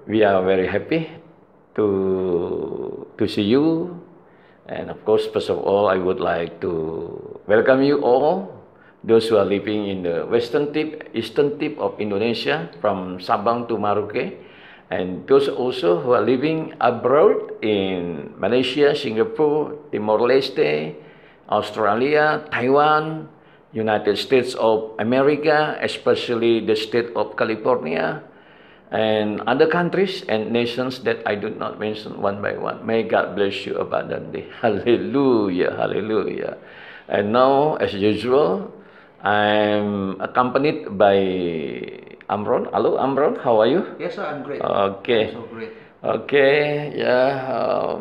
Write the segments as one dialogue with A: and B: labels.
A: we are very happy to see you, and of course, first of all, I would like to welcome you all, those who are living in the eastern tip of Indonesia, from Sabang to Merauke, and those also who are living abroad in Malaysia, Singapore, Timor-Leste, Australia, Taiwan, United States of America, especially the state of California, and other countries and nations that I do not mention one by one. May God bless you abundantly. Hallelujah, hallelujah. And now, as usual, I'm accompanied by Amron. Hello, Amron, how are you?
B: Yes, sir, I'm great.
A: Okay.
B: I'm so great.
A: Okay, yeah,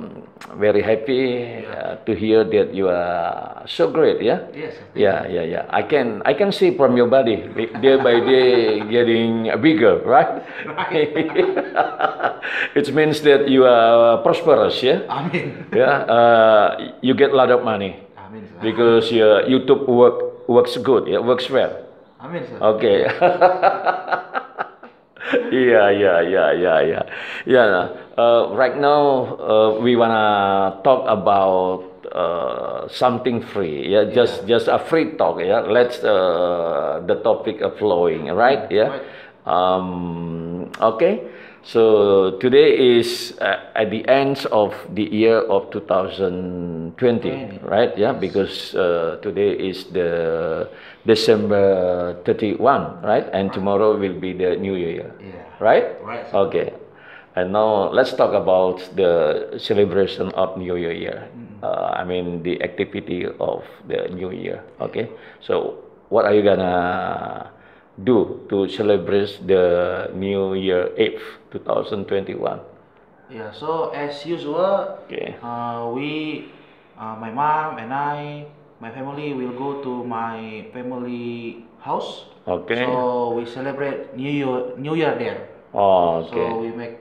A: very happy to hear that you are so great, yeah?
B: Yes, sir.
A: Yeah. I can see from your body, day by day getting bigger, right?
B: Right.
A: It means that you are prosperous, yeah?
B: Amen.
A: Yeah, you get a lot of money
B: Amen, sir.
A: because your YouTube works good, yeah, works well.
B: Amen, sir.
A: Okay. Yeah. Right now, we wanna talk about something free. Yeah, just a free talk. Yeah, let's the topic of flowing. Right? Yeah. Okay. So today is at the end of the year of 2020, right? Yeah, because today is the December 31, right? And tomorrow will be the New Year, right?
B: Right.
A: Okay. And now let's talk about the celebration of New Year. I mean the activity of the New Year. Okay. So what are you gonna do to celebrate the New Year Eve 2021?
B: Yeah. So as usual,
A: Okay.
B: my mom and my family will go to my family house.
A: Okay.
B: So we celebrate New Year there.
A: Oh, okay.
B: So we make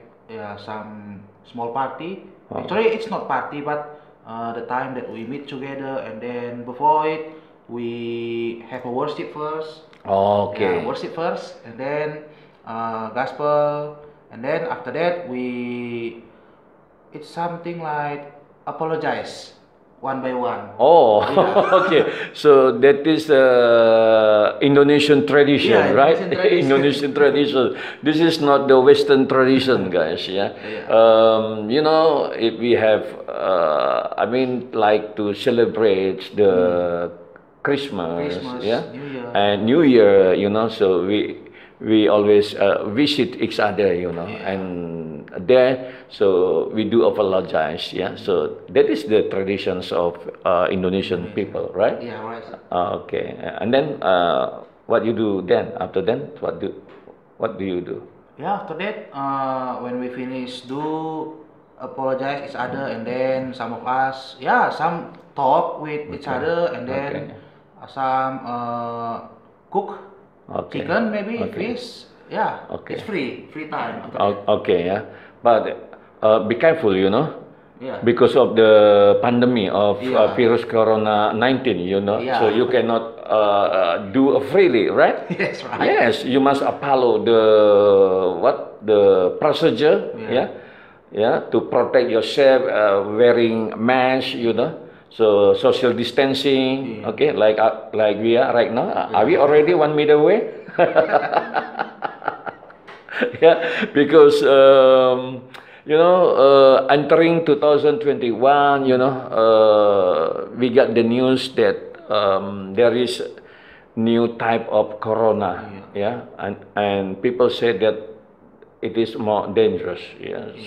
B: some small party. Actually, it's not party, but the time that we meet together, and then before it, we have a worship first.
A: Okay.
B: Yeah, worship first, and then gospel, and then after that it's something like apologize one by one.
A: Oh,
B: Yeah.
A: okay. So that is Indonesian tradition,
B: Yeah,
A: right?
B: Indonesian tradition.
A: Indonesian tradition. This is not the Western tradition, guys. Yeah. You know, if we have, I mean, like to celebrate the Christmas, yeah,
B: New Year.
A: and New Year. You know, so we always visit each other. You know, and there, so we do apologize. Yeah, so that is the traditions of Indonesian people, right?
B: Yeah, right.
A: Okay, and then what you do then? After then, what do you do?
B: Yeah, after that, when we finish, do apologize each other, and then some of us, some talk with each other, and then some cook chicken, maybe fish. Yeah, it's free time. After that.
A: Okay, yeah, but be careful, you know.
B: Yeah.
A: Because of the pandemic of virus Corona 19, you know, so you cannot do freely, right?
B: Yes, right.
A: Yes, you must follow the procedure, to protect yourself, wearing mask, you know, so social distancing, okay, like we are right now. Are we already 1 meter away? Yeah, because you know, entering 2021, you know, we got the news that there is new type of corona, and people say that it is more dangerous,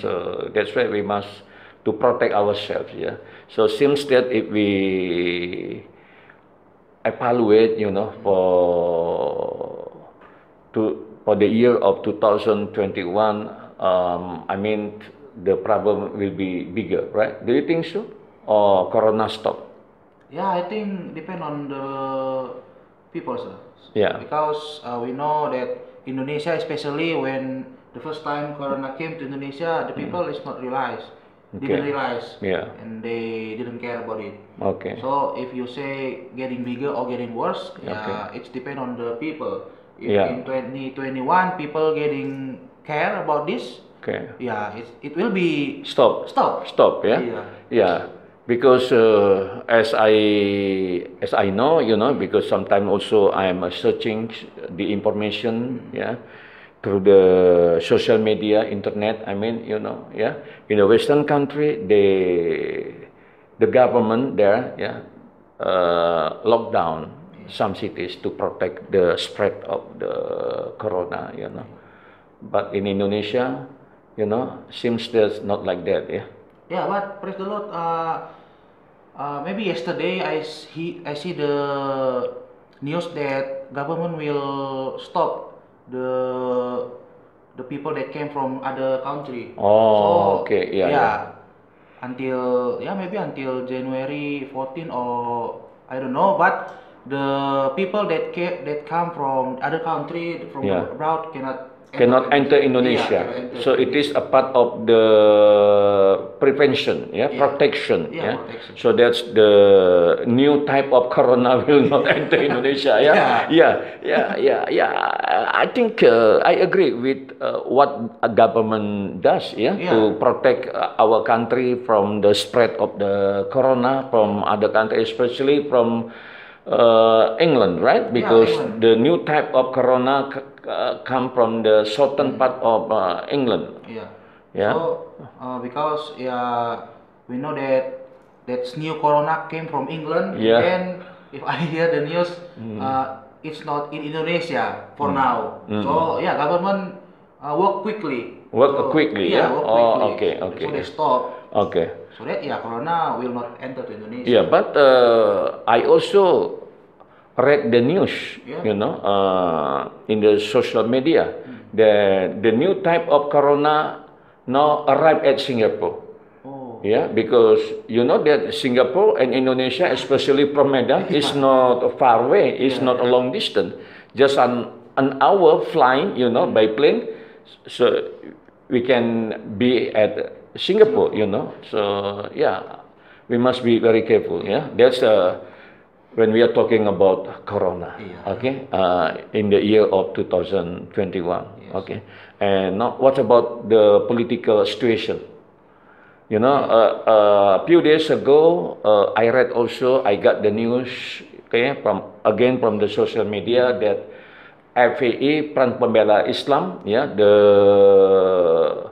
A: so that's why we must to protect ourselves, so seems that if we evaluate, you know, for the year of 2021, I mean, the problem will be bigger, right? Do you think so? Or Corona stop?
B: Yeah, I think depend on the people, sir.
A: Yeah.
B: Because we know that Indonesia, especially when the first time Corona came to Indonesia, the people didn't realize, and they didn't care about it.
A: Okay.
B: So if you say getting bigger or getting worse, it's depend on the people. If in 2021 people getting care about this,
A: Okay.
B: yeah, it will be
A: Stop.
B: stop.
A: Yeah.
B: Yeah.
A: Yeah. Because as I know, because sometimes also I am searching the information, yeah, through the social media, internet. I mean, yeah, in a Western country, the government there, yeah, lock down some cities to protect the spread of the corona, But in Indonesia, seems there's not like that, yeah.
B: Yeah, but praise the Lord. Maybe yesterday I see the news that government will stop the people that came from other country.
A: Oh,
B: So
A: okay, yeah, yeah.
B: yeah, maybe until January 14 or I don't know. But the people that come from other country from
A: Yeah.
B: abroad
A: Cannot enter
B: Yeah,
A: Indonesia.
B: cannot enter
A: So it is
B: Indonesia.
A: a part of the prevention,
B: Yeah.
A: protection,
B: Yeah, protection.
A: So that's the new type of corona will not enter Indonesia, yeah. Yeah. I think I agree with what a government does, to protect our country from the spread of the corona from other countries, especially from England, right? Because
B: England.
A: the new type of corona come from the southern part of England.
B: Yeah.
A: Yeah.
B: So because we know that new corona came from England.
A: Yeah.
B: And if I hear the news, it's not in Indonesia for now. So government work quickly.
A: Work quickly, yeah?
B: Work
A: Oh,
B: quickly.
A: okay.
B: So they stop.
A: Okay.
B: So that corona will not enter to Indonesia.
A: Yeah, but I also read the news,
B: Yeah.
A: in the social media. The new type of corona now arrived at Singapore.
B: Oh.
A: Yeah, because you know that Singapore and Indonesia, especially from Medan, is not far away. It's not a long distance. Just an hour flying, by plane. So we can be at Singapore, So yeah, we must be very careful. Yeah, that's when we are talking about corona. Okay, in the year of 2021.
B: Yes.
A: Okay, and now what about the political situation? A few days ago, I read also, I got the news, from the social media that FPI, Front Pembela Islam, the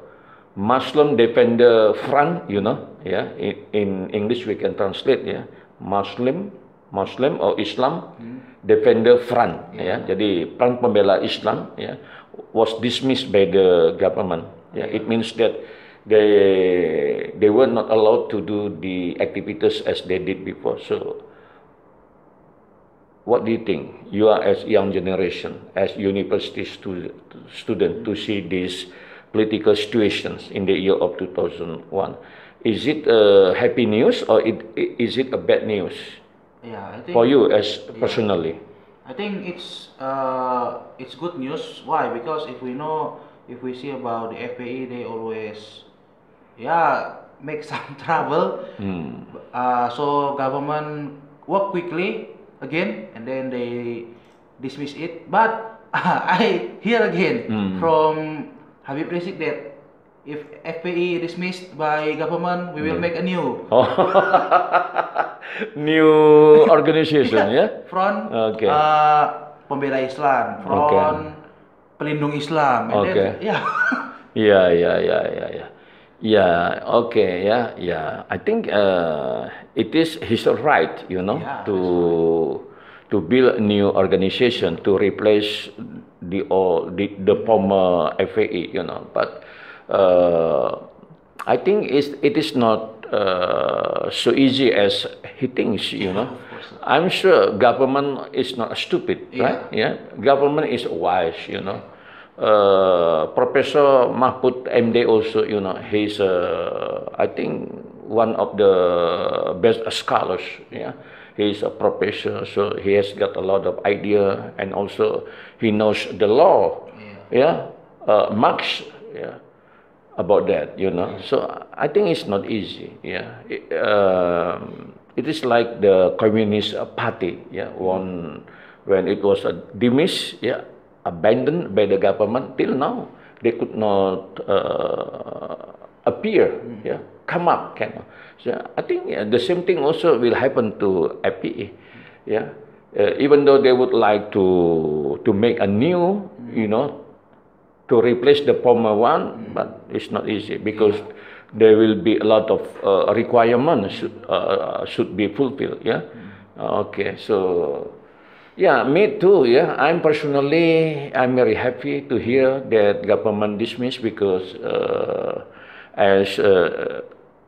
A: Muslim Defender Front, in English we can translate, Muslim or Islam Defender Front, jadi Front Pembela Islam, was dismissed by the government. It means that they were not allowed to do the activities as they did before. So what do you think? You are as young generation, as university student, to see these political situations in the year of 2001. Is it happy news or is it a bad news?
B: Yeah, I think
A: for you as personally.
B: I think it's good news. Why? Because if we see about the FPI, they always make some trouble. So government work quickly again, and then they dismiss it. But I hear again from Habib Rizik that if FPI dismissed by government, we will make a new
A: new organization,
B: Front
A: Okay.
B: Pembela Islam, Front Pelindung Islam, and then
A: Yeah, okay, I think it is his right, to build a new organization to replace the former FPI, But I think it is not so easy as he thinks, I'm sure government is not stupid, right? Yeah, government is wise, Professor Mahfud MD also, he's I think one of the best scholars. He's a professor, so he has got a lot of idea, and also he knows the law. Marx, about that, So I think it's not easy. It is like the Communist Party. When it was dismissed, abandoned by the government till now. they could not appear, yeah, come up, kind of. So I think the same thing also will happen to FPE, yeah. Even though they would like to make a new, to replace the former one, but it's not easy because there will be a lot of requirements should be fulfilled, yeah. Okay, so yeah, me too. Yeah, I'm very happy to hear that government dismissed because as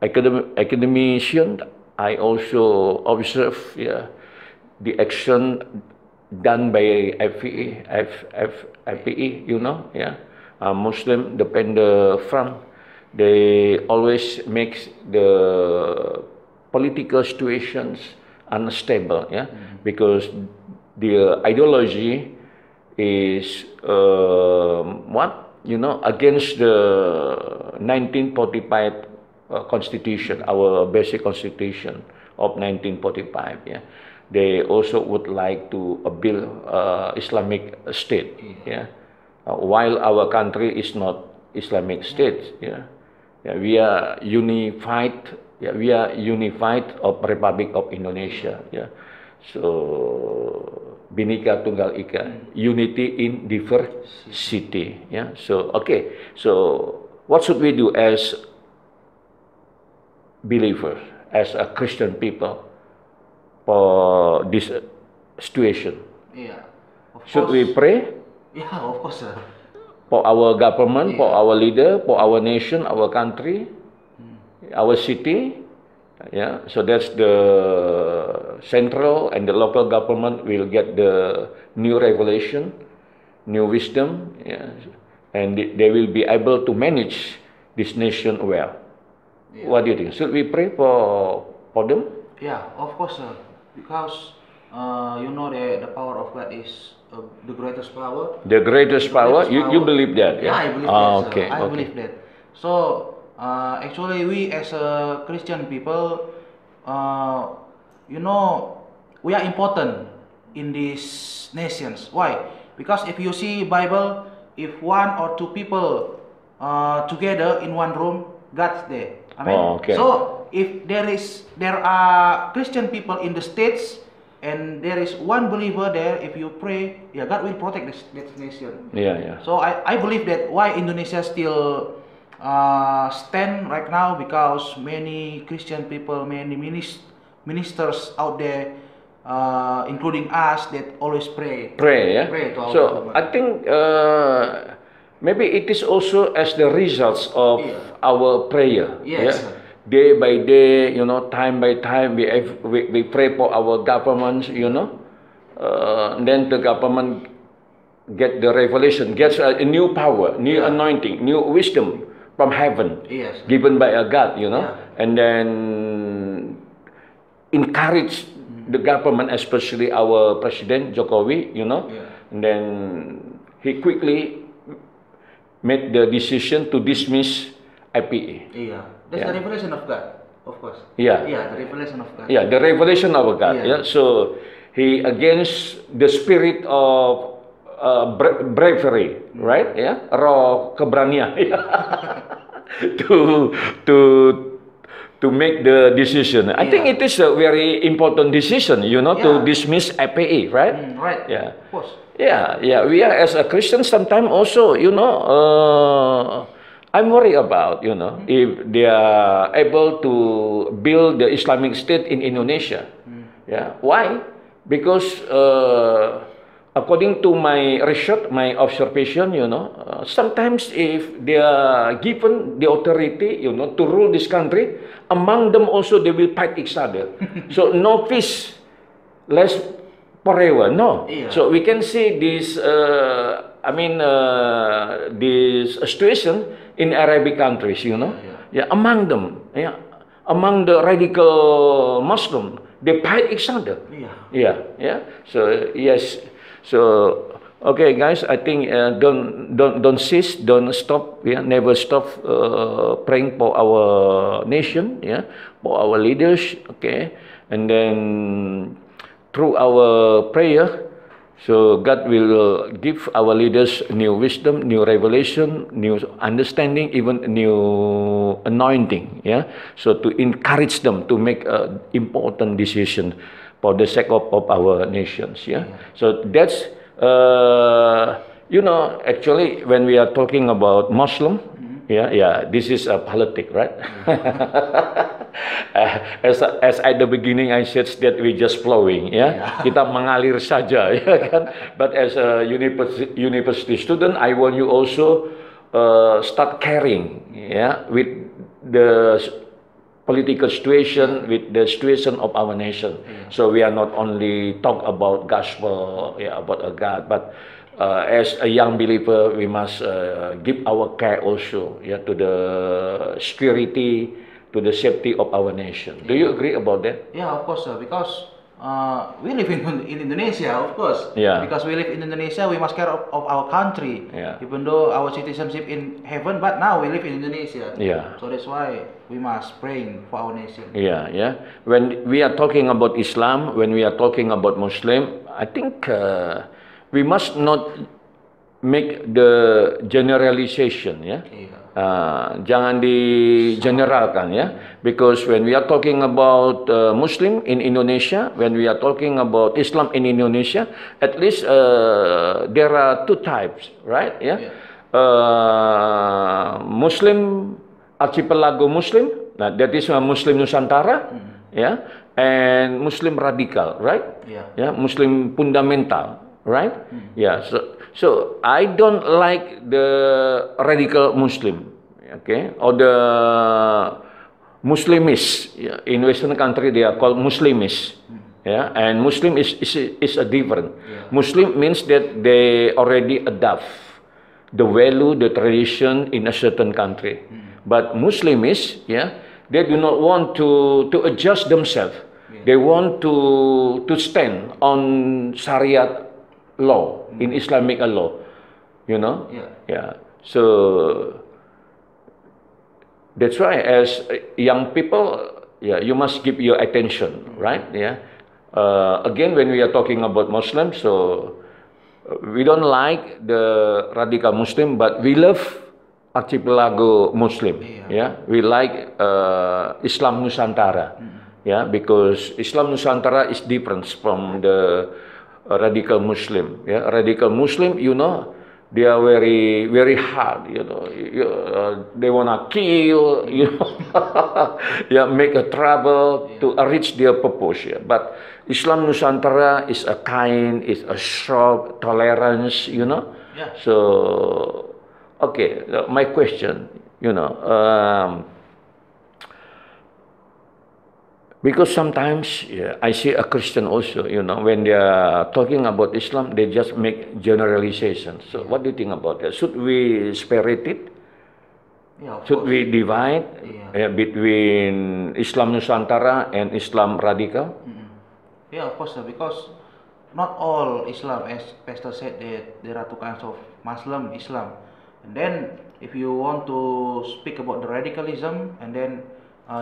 A: academician, I also observe, yeah, the action done by FPE, yeah, Muslim Defender Front. They always make the political situations unstable, yeah, because the ideology is against the 1945 constitution, our basic constitution of 1945, yeah. They also would like to build Islamic state, yeah. While our country is not Islamic state, yeah. Yeah, we are unified. Yeah, we are unified of Republic of Indonesia. Yeah, so Bhinneka Tunggal Ika, unity in diversity. Yeah, so okay. So what should we do as believers, as a Christian people, for this situation?
B: Yeah.
A: Should we pray?
B: Yeah, of course, sir.
A: For our government, for our leader, for our nation, our country, our city, yeah. So that's the central and the local government will get the new revelation, new wisdom, yeah, and they will be able to manage this nation well. Yeah. What do you think? Should we pray for them?
B: Yeah, of course, sir. Because the power of God is the greatest power.
A: The greatest power. You believe that?
B: Yeah, I believe that.
A: Okay.
B: I believe that. So actually, we as a Christian people, we are important in these nations. Why? Because if you see Bible, if one or two people together in one room, God's there. Amen.
A: Okay.
B: So if there are Christian people in the States, and there is one believer there, if you pray, yeah, God will protect this nation.
A: Yeah, yeah.
B: So I believe that why Indonesia still stand right now, because many Christian people, many ministers out there, including us, that always pray.
A: Pray, yeah.
B: Pray to our
A: government. I think maybe it is also as the results of our prayer.
B: Yes.
A: Yeah? Day by day, time by time, we pray for our governments, then the government get the revelation, gets a new power, new anointing, new wisdom from heaven, given by a God, and then encourage the government, especially our President Jokowi, and then he quickly made the decision to dismiss IPE.
B: Yeah. That's the revelation of God, of course.
A: Yeah.
B: Yeah, the revelation of God.
A: Yeah, the revelation of God. Yeah. So he against the spirit of bravery, right? Yeah, raw keberanian. to make the decision. I think it is a very important decision, to dismiss IPE, right?
B: Right.
A: Yeah.
B: Of course.
A: Yeah, yeah. We are as a Christian sometimes also, I'm worried about, if they are able to build the Islamic State in Indonesia. Yeah. Why? Because according to my research, my observation, sometimes if they are given the authority, to rule this country, among them also they will fight each other. So no peace, less forever. No. Yeah. So we can see this. This situation in Arabic countries, among them, among the radical Muslim, they fight each other. Yeah. So yes, so okay, guys, I think don't cease, don't stop, never stop praying for our nation, for our leaders, okay, and then through our prayer, So God will give our leaders new wisdom, new revelation, new understanding, even new anointing. Yeah. So to encourage them to make important decision for the sake of our nations. Yeah. So that's actually when we are talking about Muslim. Yeah, this is a politic, right? As at the beginning I said that we just flowing, kita mengalir saja, ya kan? But as a university student, I want you also start caring, with the political situation, with the situation of our nation. So we are not only talk about gospel, about a God, but as a young believer, we must give our care also, to the security, to the safety of our nation. Do you agree about that?
B: Yeah, of course, sir. Because we live in Indonesia, of course.
A: Yeah.
B: Because we live in Indonesia, we must care of our country.
A: Yeah.
B: Even though our citizenship in heaven, but now we live in Indonesia.
A: Yeah.
B: So that's why we must praying for our nation.
A: Yeah. When we are talking about Islam, when we are talking about Muslim, I think we must not make the generalization, jangan digeneralkan, because when we are talking about Muslim in Indonesia, when we are talking about Islam in Indonesia, at least there are two types, right? Muslim archipelago Muslim, that is Muslim Nusantara, and Muslim radikal, right? Muslim fundamental. Right? Yeah. So I don't like the radical Muslim, okay, or the Muslimists. In Western country they are called Muslimists. And Muslim is a different. Muslim means that they already adopt the value, the tradition in a certain country. But Muslimists, they do not want to adjust themselves. They want to stand on Syariat law, in Islamic law, so that's why as young people, you must give your attention, right? Again, when we are talking about Muslims, so we don't like the radical Muslim, but we love archipelago Muslim. We like Islam Nusantara, because Islam Nusantara is different from the radical Muslim. Radical Muslim, they are very, very hard. They wanna kill, make a trouble to reach their purpose. But Islam Nusantara is a kind, is a soft tolerance. So, okay, my question, because sometimes I see a Christian also, when they are talking about Islam, they just make generalizations. So what do you think about that? Should we separate it? Should we divide between Islam Nusantara and Islam radical?
B: Yeah, of course, because not all Islam, as Pastor said, that there are two kinds of Muslim Islam. And then if you want to speak about the radicalism, and then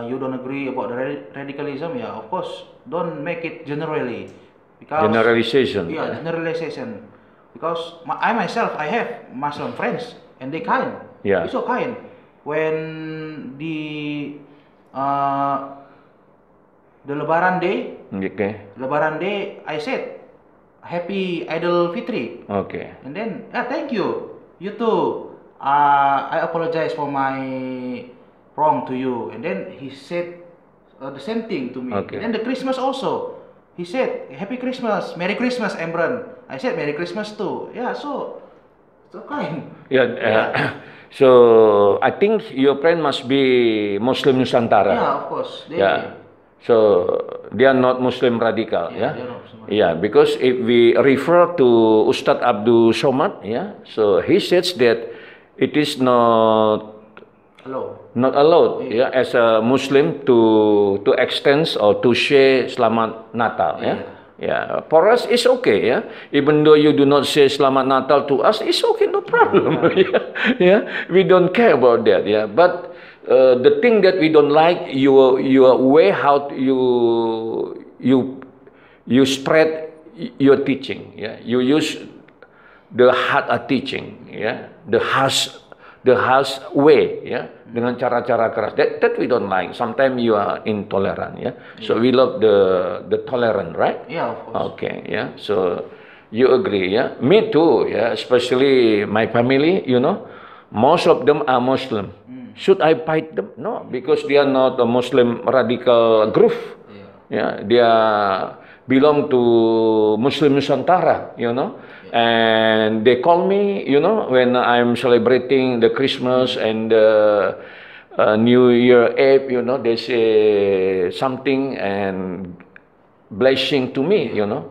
B: you don't agree about the radicalism, of course, don't make it generally. Because
A: generalization.
B: Generalization. Because I myself, I have Muslim friends, and they kind. It's so kind. When the Lebaran Day, I said, Happy Idul Fitri.
A: Okay.
B: And then, thank you. You too. I apologize for my wrong to you. And then he said the same thing to me.
A: Okay.
B: And the Christmas also, he said, Happy Christmas, Merry Christmas, Embran. I said Merry Christmas too. So kind.
A: So I think your friend must be Muslim Nusantara.
B: Of course.
A: So they are not Muslim radical.
B: They are not Muslim radical.
A: Because if we refer to Ustadz Abdul Somad, so he says that it is not allowed, as a Muslim to extend or to share Selamat Natal, For us, it's okay, Even though you do not say Selamat Natal to us, it's okay, no problem, We don't care about that, But the thing that we don't like, your way how you spread your teaching. Yeah, you use the hard teaching. Yeah, the harsh way. Yeah, dengan cara-cara keras. That we don't like. Sometimes you are intolerant. Yeah, so we love the tolerant, right?
B: Yeah, of course.
A: Okay. Yeah, so you agree. Yeah, me too. Yeah, especially my family. You know, most of them are Muslim. Should I fight them? No, because they are not a Muslim radical group. Yeah, they are belong to Muslim Nusantara, you know, and they call me, you know, when I'm celebrating the Christmas and the New Year Eve, you know, they say something and blessing to me, you know.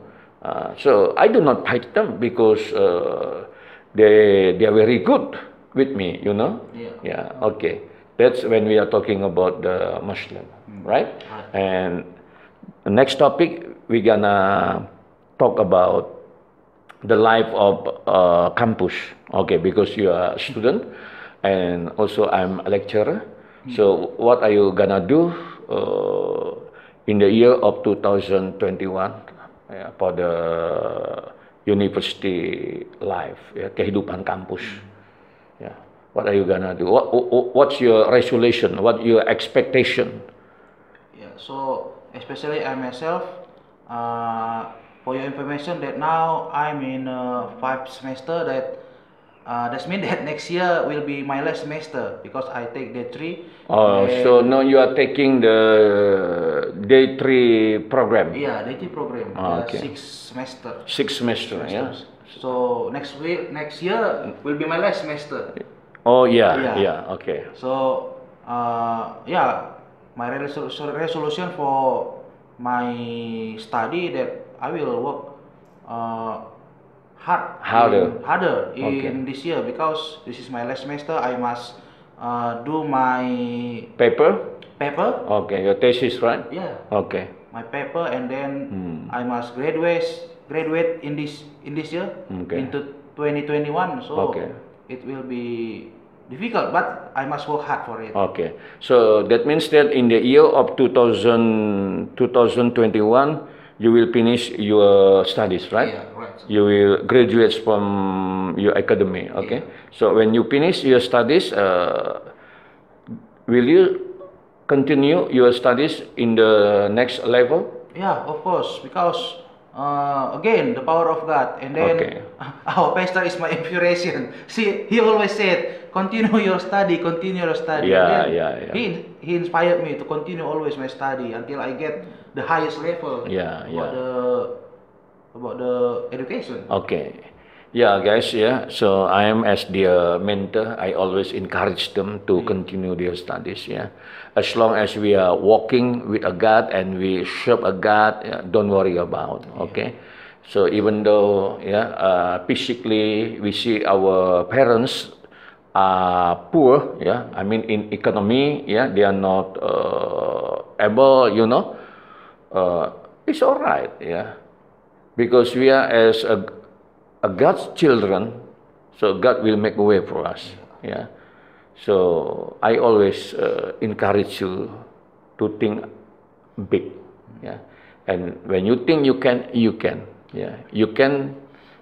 A: So I do not fight them because they are very good with me, you know. Yeah. Okay. That's when we are talking about the Muslim, right? And the next topic we're gonna talk about the life of campus. Okay, because you are a student and also I'm a lecturer. So what are you gonna do in the year of 2021 for the university life, kehidupan kampus? Yeah. What are you gonna do? What's your resolution? What your expectation?
B: Yeah. So especially I myself, for your information, that now I'm in 5th semester. That means that next year will be my last semester because I take day 3.
A: Oh, so now you are taking the day 3 program.
B: Yeah, day 3 program.
A: Okay.
B: 6 semester.
A: 6 semester, yeah.
B: So next year will be my last semester.
A: Oh yeah, okay.
B: So yeah, my resolution for my study that I will work harder in this year because this is my last semester. I must do my
A: paper.
B: Okay,
A: your thesis, right?
B: Yeah.
A: Okay.
B: My paper, and then I must graduate in this year into 2021. So it will be difficult, but I must work hard for it.
A: Okay. So that means that in the year of 2021, you will finish your studies, right?
B: Yeah, right.
A: You will graduate from your academy, okay? Yeah. So when you finish your studies, will you continue your studies in the next level?
B: Yeah, of course, because again, the power of God, and then our pastor is my inspiration. See, he always said, continue your study.
A: Yeah.
B: He inspired me to continue always my study until I get the highest level about the education.
A: Okay. Yeah, guys, yeah. So I am as their mentor. I always encourage them to continue their studies, yeah. As long as we are walking with a God and we serve a God, don't worry about, okay? So even though, physically we see our parents are poor, I mean in economy, they are not able, you know, it's all right, because we are as a God's children, so God will make a way for us. So I always encourage you to think big. And when you think you can, you can. You can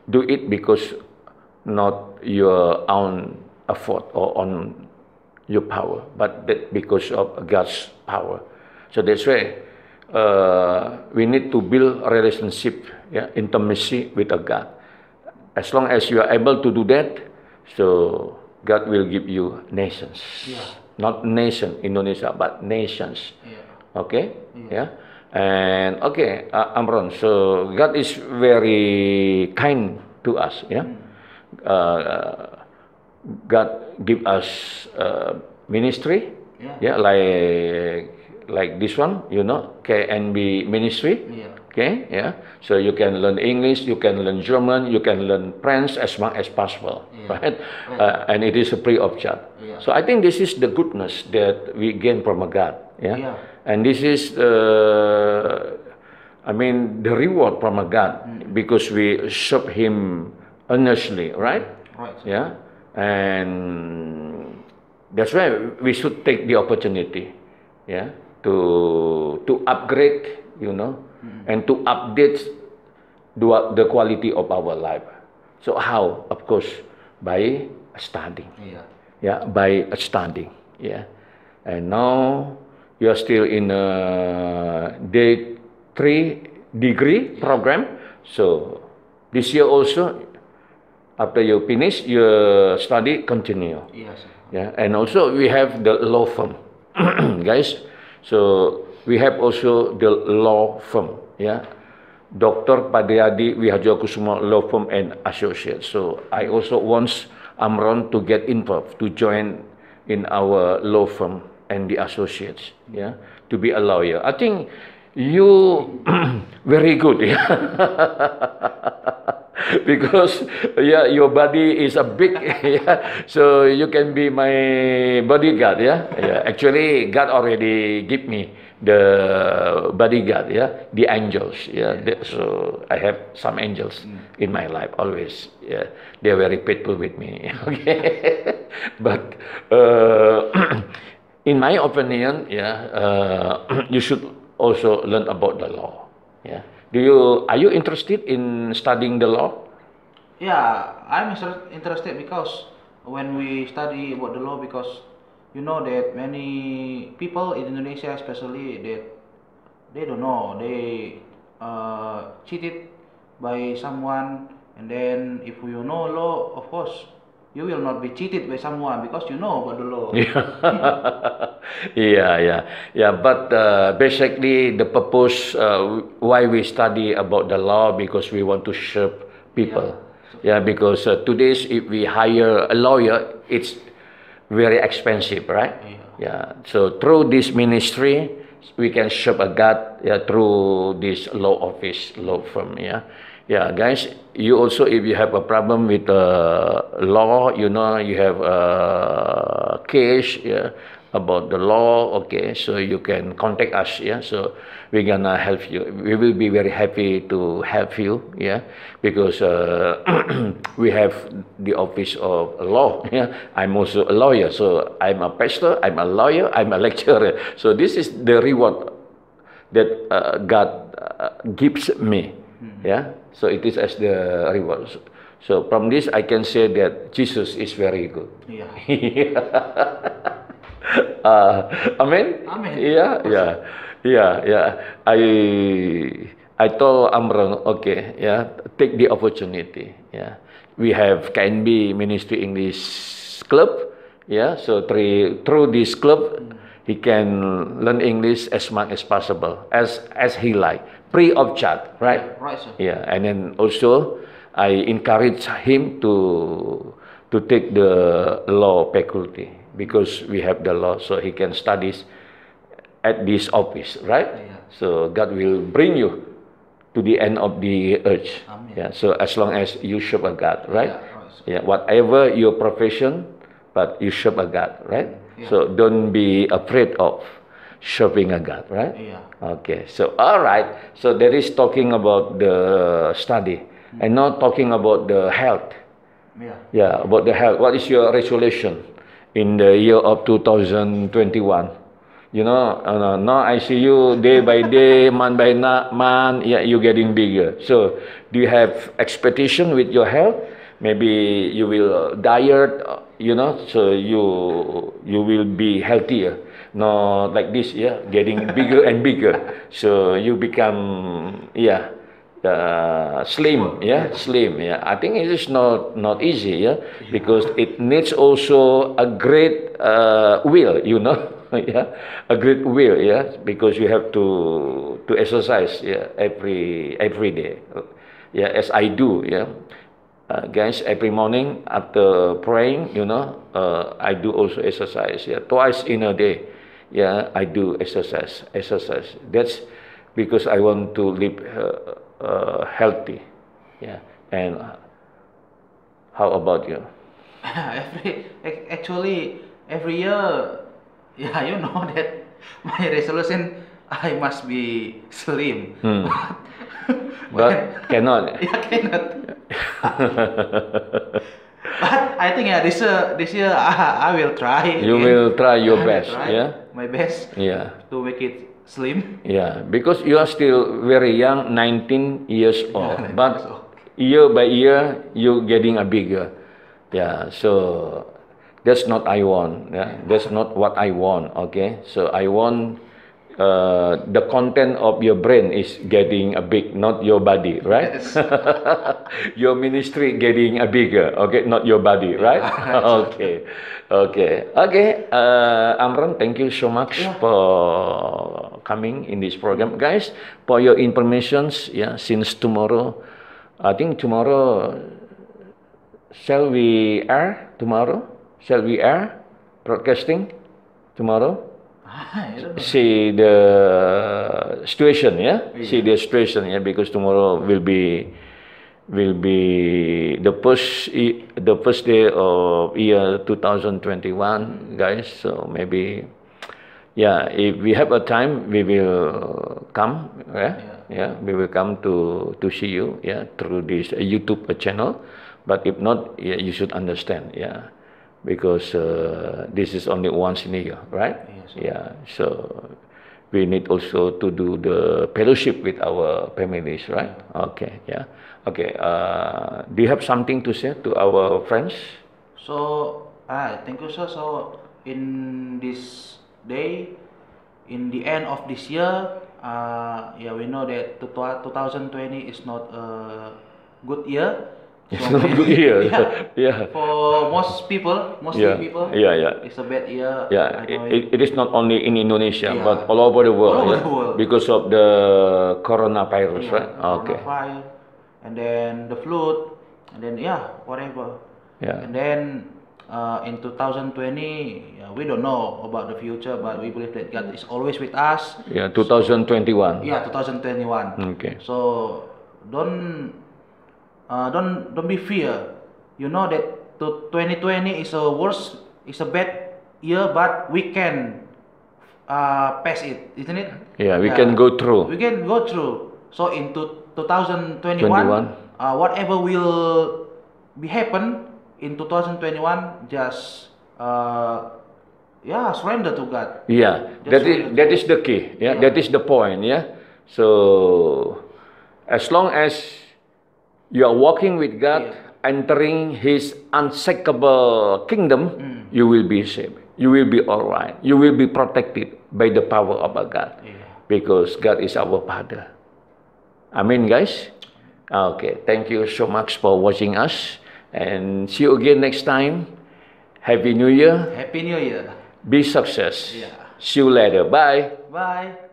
A: do it because not your own effort or on your power, but that because of God's power. So that's why we need to build a relationship, intimacy with a God. As long as you are able to do that, so God will give you nations. Not nation Indonesia, but nations. Okay? And okay, Amron, so God is very kind to us. God give us ministry. Like this one, you know, KNB ministry. Okay, so you can learn English, you can learn German, you can learn French as much as possible, right? And it is a free of charge. So I think this is the goodness that we gain from a God, and this is I mean the reward from a God because we serve Him earnestly, right? And that's why we should take the opportunity, to upgrade, you know, and to update the quality of our life. So how? Of course, by studying.
B: Yeah.
A: Yeah, by studying. Yeah, and now you are still in day 3 degree program. So this year also, after you finish your study, continue.
B: Yes.
A: Yeah, and also we have the law firm, guys. So we have also the law firm. Yeah, Dr. Padayadi Wihajokusuma Law Firm and Associates. So I also want Amron to get involved, to join in our law firm and the associates, yeah, to be a lawyer. I think you very good, yeah. Because yeah, your body is a big, yeah, so you can be my bodyguard, yeah. Yeah, actually God already give me the bodyguard, yeah, the angels, yeah. So I have some angels in my life always, yeah. They are very faithful with me, okay. But in my opinion, yeah, you should also learn about the law, yeah. Are you interested in studying the law?
B: Yeah, I'm interested because when we study about the law, because you know that many people in Indonesia, especially, that they don't know, they cheated by someone, and then if you know law, of course, you will not be cheated by someone because you know about the law.
A: Yeah. But basically, the purpose why we study about the law, because we want to serve people. Yeah, because today's if we hire a lawyer, it's very expensive, right? Yeah. So through this ministry, we can serve a God, yeah, through this law office, law firm. Yeah. Yeah, guys, you also, if you have a problem with law, you know, you have a case, yeah, about the law, okay, so you can contact us, yeah, so we're gonna help you. We will be very happy to help you, yeah, because we have the office of law, yeah. I'm also a lawyer, so I'm a pastor, I'm a lawyer, I'm a lecturer. So this is the reward that God gives me, yeah. So it is as the reward. So from this, I can say that Jesus is very good.
B: Yeah.
A: Amen.
B: Amen.
A: Yeah. I told Amron, okay, yeah, take the opportunity. Yeah, we have KNB Ministry English Club. Yeah, so through this club, he can learn English as much as possible, as he like, free of charge, right?
B: Yeah, right, sir.
A: Yeah, and then also I encourage him to take the law faculty, because we have the law, so he can study at this office, right?
B: Yeah.
A: So God will bring you to the end of the earth.
B: Amen.
A: Yeah. So as long as you serve a God, right?
B: Yeah, right, sir.
A: Yeah. Whatever your profession, but you serve a God, right?
B: Yeah.
A: So don't be afraid of serving a God, right?
B: Yeah.
A: Okay. So all right. So that is talking about the study, and now talking about the health.
B: Yeah.
A: Yeah, about the health. What is your resolution in the year of 2021? You know, now I see you day by day, month by month. Yeah, you're getting bigger. So, do you have expectation with your health? Maybe you will diet. You know, so you will be healthier. Not like this. Yeah, getting bigger and bigger. So you become slim, slim. I think it is not easy, because it needs also a great will, you know. A great will, because you have to exercise, every day, as I do, guys, every morning after praying, you know, I do also exercise, twice in a day, I do exercise. That's because I want to live healthy, and how about you?
B: Actually, every year, you know that my resolution, I must be slim.
A: But cannot.
B: Cannot. But I think this year I will try.
A: You will try your best,
B: My best.
A: Yeah.
B: To make it slim.
A: Yeah, because you are still very young, 19 years old.
B: 19
A: But
B: years old.
A: year by year, you getting a bigger. Yeah, so that's not I want. Yeah, that's not what I want. Okay, so I want the content of your brain is getting a big, not your body, right?
B: Yes.
A: Your ministry getting a bigger, okay, not your body, right? Okay, okay. Amran, thank you so much for coming in this program, guys. For your informations, yeah, since tomorrow, I think tomorrow, shall we air tomorrow? Shall we air broadcasting tomorrow?
B: I don't know.
A: See the situation, yeah. See the situation, yeah. Because tomorrow will be the first day of year 2021, guys. So maybe, yeah. If we have a time, we will come. Yeah. We will come to see you. Yeah, through this YouTube channel. But if not, yeah, you should understand. Yeah. Because this is only once in a year, right?
B: Yes.
A: Yeah, so we need also to do the fellowship with our families, right? Okay, yeah. Okay, do you have something to say to our friends?
B: So, thank you, sir. So, in this day, in the end of this year, yeah, we know that 2020 is not a good year.
A: It's not a good year. Yeah.
B: For most people, people, it's a bad year.
A: Yeah, it is not only in Indonesia, but all over the world.
B: All over the world.
A: Because of the coronavirus, right? Okay.
B: Coronavirus, and then the flood, and then whatever.
A: Yeah.
B: And then in 2020, we don't know about the future, but we believe that God is always with us.
A: Yeah, 2021.
B: Yeah, 2021.
A: Okay.
B: So don't be fear. You know that 2020 is a bad year, but we can pass it, isn't it?
A: Yeah, we can go through.
B: We can go through. So in 2021,
A: 21.
B: Whatever will be happen in 2021, just surrender to God.
A: Yeah, that is the key. Yeah, that is the point. Yeah. So as long as you are walking with God, entering His unshakable kingdom, you will be saved. You will be all right. You will be protected by the power of our God. Because God is our Father. Amen, guys? Okay, thank you so much for watching us. And see you again next time. Happy New Year.
B: Happy New Year.
A: Be success. See you later. Bye.
B: Bye.